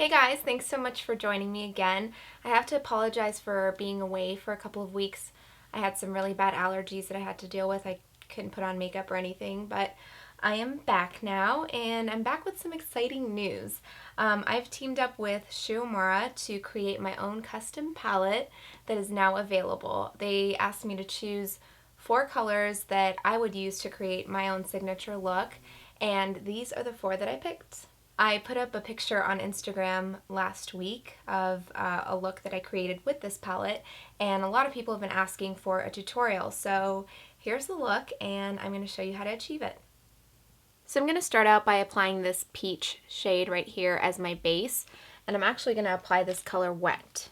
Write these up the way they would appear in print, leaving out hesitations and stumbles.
Hey guys, thanks so much for joining me again. I have to apologize for being away for a couple of weeks. I had some really bad allergies that I had to deal with. I couldn't put on makeup or anything, but I am back now, and I'm back with some exciting news. I've teamed up with Uemura to create my own custom palette that is now available. They asked me to choose 4 colors that I would use to create my own signature look, and these are the 4 that I picked. I put up a picture on Instagram last week of a look that I created with this palette, and a lot of people have been asking for a tutorial. So here's the look, and I'm going to show you how to achieve it. So I'm going to start out by applying this peach shade right here as my base, and I'm actually going to apply this color wet.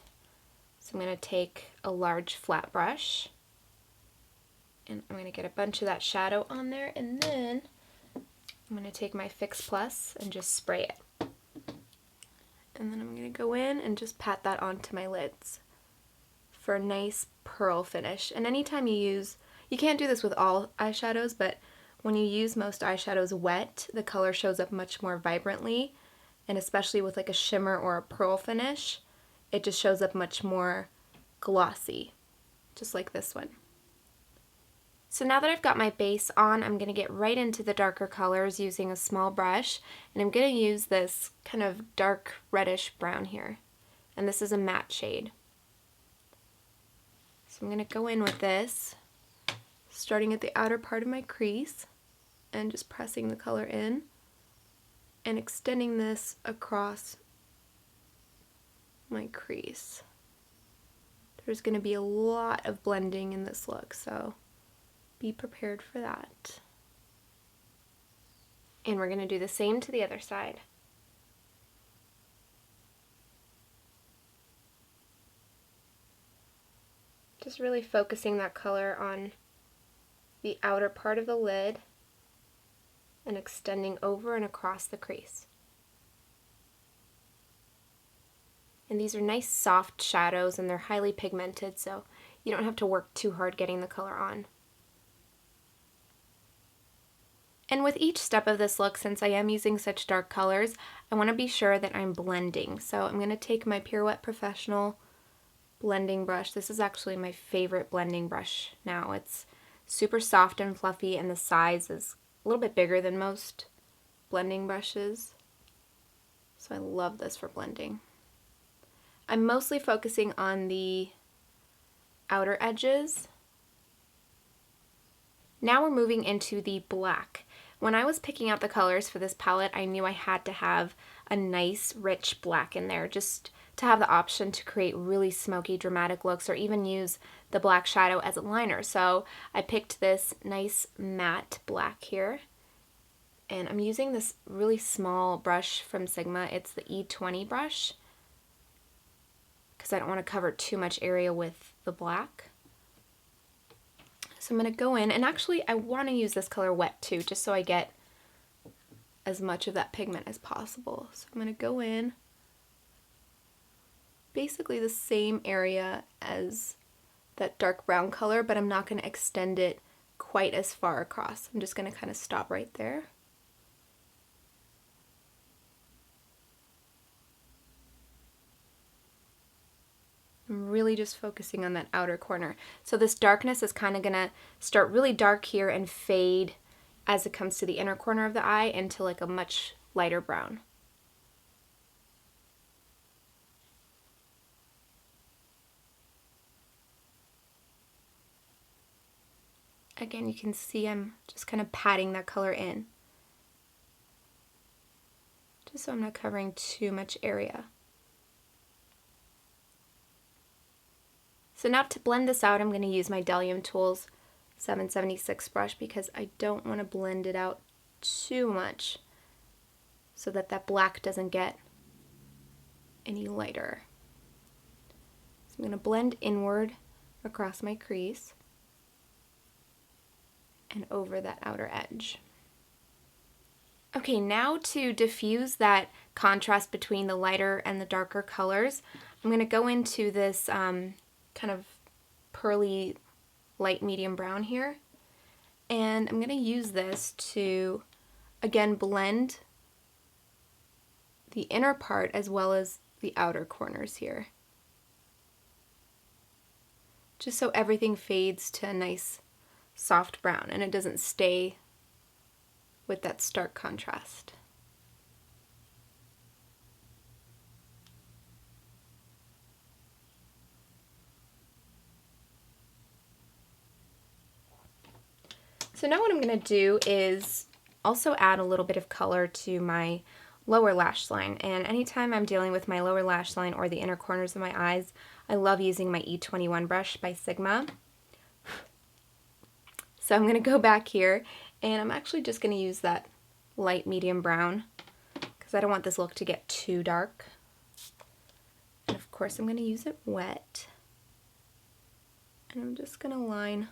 So I'm going to take a large flat brush, and I'm going to get a bunch of that shadow on there, and then I'm going to take my Fix Plus and just spray it. And then I'm going to go in and just pat that onto my lids for a nice pearl finish. And anytime you can't do this with all eyeshadows, but when you use most eyeshadows wet, the color shows up much more vibrantly, and especially with like a shimmer or a pearl finish, it just shows up much more glossy, just like this one. So now that I've got my base on, I'm going to get right into the darker colors using a small brush, and I'm going to use this kind of dark reddish brown here, and this is a matte shade. So I'm going to go in with this, starting at the outer part of my crease, and just pressing the color in, and extending this across my crease. There's going to be a lot of blending in this look, so be prepared for that. And we're going to do the same to the other side. Just really focusing that color on the outer part of the lid and extending over and across the crease. And these are nice soft shadows, and they're highly pigmented, so you don't have to work too hard getting the color on. And with each step of this look, since I am using such dark colors, I want to be sure that I'm blending. So I'm going to take my Pirouette Professional blending brush. This is actually my favorite blending brush now. It's super soft and fluffy, and the size is a little bit bigger than most blending brushes. So I love this for blending. I'm mostly focusing on the outer edges. Now we're moving into the black. When I was picking out the colors for this palette, I knew I had to have a nice, rich black in there, just to have the option to create really smoky, dramatic looks, or even use the black shadow as a liner. So I picked this nice matte black here, and I'm using this really small brush from Sigma. It's the E20 brush, because I don't want to cover too much area with the black. So I'm going to go in, and actually I want to use this color wet too, just so I get as much of that pigment as possible. So I'm going to go in basically the same area as that dark brown color, but I'm not going to extend it quite as far across. I'm just going to kind of stop right there. I'm really just focusing on that outer corner. So this darkness is kind of going to start really dark here and fade as it comes to the inner corner of the eye into like a much lighter brown. Again, you can see I'm just kind of patting that color in, just so I'm not covering too much area. So now to blend this out, I'm going to use my Bdellium Tools 776 brush, because I don't want to blend it out too much so that that black doesn't get any lighter. So I'm going to blend inward across my crease and over that outer edge. Okay, now to diffuse that contrast between the lighter and the darker colors, I'm going to go into this kind of pearly light medium brown here, and I'm going to use this to again blend the inner part as well as the outer corners here. Just so everything fades to a nice soft brown and it doesn't stay with that stark contrast. So now what I'm going to do is also add a little bit of color to my lower lash line, and anytime I'm dealing with my lower lash line or the inner corners of my eyes, I love using my E21 brush by Sigma. So I'm going to go back here and I'm actually just going to use that light medium brown because I don't want this look to get too dark. And of course I'm going to use it wet. And I'm just going to line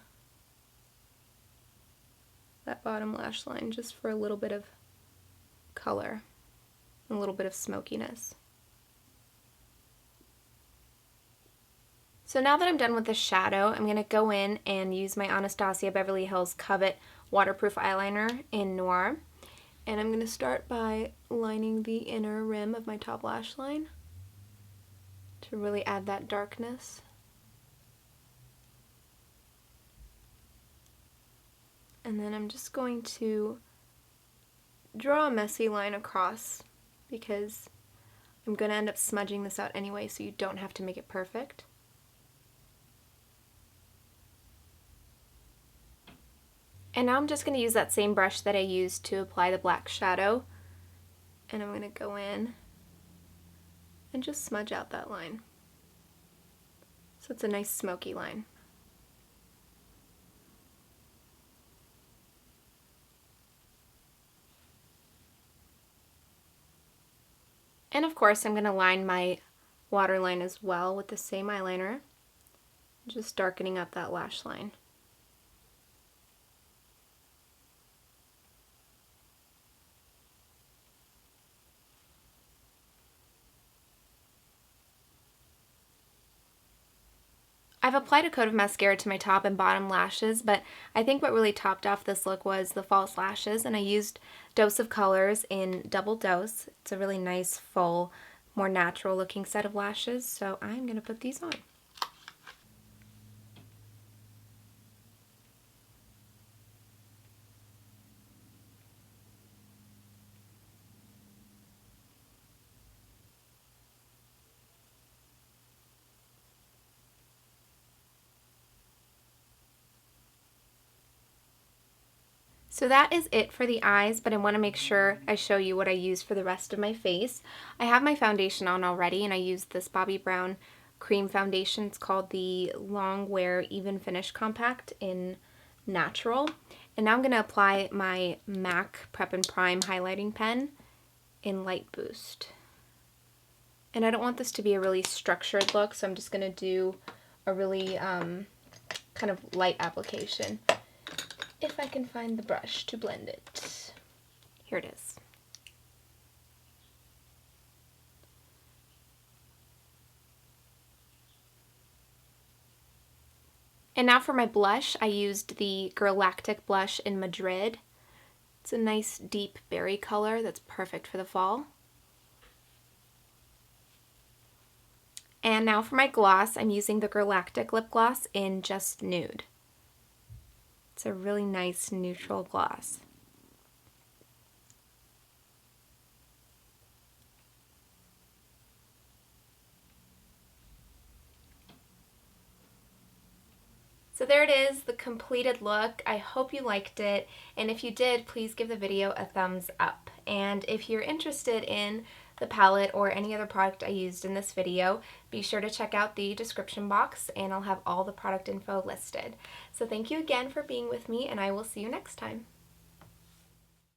that bottom lash line just for a little bit of color, a little bit of smokiness. So now that I'm done with the shadow, I'm going to go in and use my Anastasia Beverly Hills Covet waterproof eyeliner in Noir. And I'm going to start by lining the inner rim of my top lash line to really add that darkness. And then I'm just going to draw a messy line across because I'm going to end up smudging this out anyway, so you don't have to make it perfect. And now I'm just going to use that same brush that I used to apply the black shadow, and I'm going to go in and just smudge out that line. So it's a nice smoky line. And of course I'm going to line my waterline as well with the same eyeliner, just darkening up that lash line. I've applied a coat of mascara to my top and bottom lashes, but I think what really topped off this look was the false lashes, and I used Dose of Colors in Double Dose. It's a really nice, full, more natural looking set of lashes, so I'm going to put these on. So that is it for the eyes, but I want to make sure I show you what I use for the rest of my face. I have my foundation on already, and I used this Bobbi Brown cream foundation. It's called the Long Wear Even Finish Compact in Natural. And now I'm going to apply my MAC Prep and Prime highlighting pen in Light Boost. And I don't want this to be a really structured look, so I'm just going to do a really kind of light application. If I can find the brush to blend it. Here it is. And now for my blush, I used the Girlactik blush in Madrid. It's a nice deep berry color that's perfect for the fall. And now for my gloss, I'm using the Girlactik lip gloss in Just Nude. It's a really nice neutral gloss. So there it is, the completed look. I hope you liked it, and if you did, please give the video a thumbs up. And if you're interested in the palette or any other product I used in this video, be sure to check out the description box and I'll have all the product info listed. So thank you again for being with me, and I will see you next time.